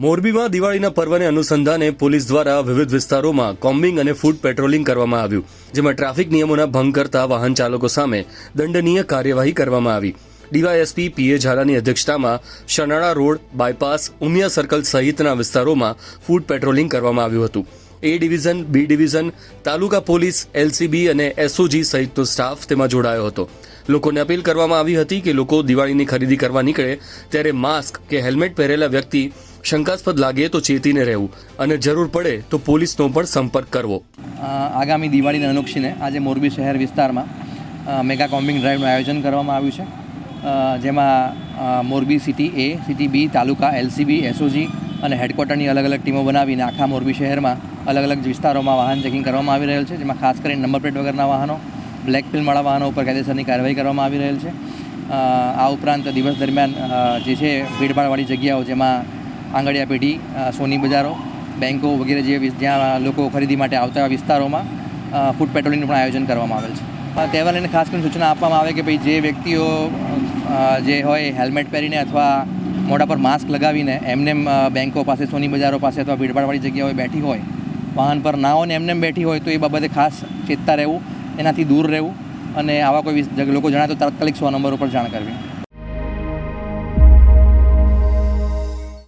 મોરબીમાં દિવાળીના પર્વને અનુસંધાને પોલીસ દ્વારા વિવિધ વિસ્તારોમાં કોમ્બિંગ અને ફૂટ પેટ્રોલિંગ કરવામાં આવ્યું, જેમાં ટ્રાફિક નિયમોના ભંગ કરતા વાહન ચાલકો સામે દંડનીય કાર્યવાહી કરવામાં આવી. ડીવાયએસપી પીએ ઝાલાની અધ્યક્ષતામાં Shanala road, bypass, Umiya circle સહિતના વિસ્તારોમાં ફૂટ પેટ્રોલિંગ કરવામાં આવ્યું હતું. A division, B division, taluka police, LCB અને એસઓજી સહિતનો સ્ટાફ તેમાં જોડાયો હતો. લોકોને અપીલ કરવામાં આવી હતી કે લોકો દિવાળીની ખરીદી કરવા નીકળે ત્યારે માસ્ક કે હેલ્મેટ પહેરેલા વ્યક્તિ શંકાસ્પદ લાગે તો ચેતીને રહેવું અને જરૂર પડે તો પોલીસનો પણ સંપર્ક કરવો. આગામી દિવાળીને અનુલક્ષીને આજે મોરબી શહેર વિસ્તારમાં મેગા કોમ્બિંગ ડ્રાઈવનું આયોજન કરવામાં આવ્યું છે, જેમાં મોરબી સિટી એ, સિટી બી, તાલુકા, એલસીબી, એસઓજી અને હેડક્વાર્ટરની અલગ અલગ ટીમો બનાવીને આખા મોરબી શહેરમાં અલગ અલગ વિસ્તારોમાં વાહન ચેકિંગ કરવામાં આવી રહેલ છે, જેમાં ખાસ કરીને નંબર પ્લેટ વગરના વાહનો, બ્લેક ફિલ્મવાળા વાહનો ઉપર કાયદેસરની કાર્યવાહી કરવામાં આવી રહેલ છે. આ ઉપરાંત દિવસ દરમિયાન જે છે ભીડભાડવાળી જગ્યાઓ, જેમાં આંગળીયા પેઢી, સોની બજારો, બેન્કો વગેરે જ્યાં લોકો ખરીદી માટે આવતા વિસ્તારોમાં ફૂટ પેટ્રોલિંગનું પણ આયોજન કરવામાં આવેલ છે. તહેવાર લઈને ખાસ કરીને સૂચના આપવામાં આવે કે ભાઈ જે વ્યક્તિઓ જે હોય હેલ્મેટ પહેરીને અથવા મોઢા પર માસ્ક લગાવીને એમને બેન્કો પાસે, સોની બજારો પાસે અથવા ભીડભાડવાળી જગ્યાઓએ બેઠી હોય, વાહન પર ના હોય ને એમને બેઠી હોય તો એ બાબતે ખાસ ચેતતા રહેવું, એનાથી દૂર રહેવું અને આવા કોઈ લોકો જણાય તો તાત્કાલિક 100 નંબર ઉપર જાણ કરવી.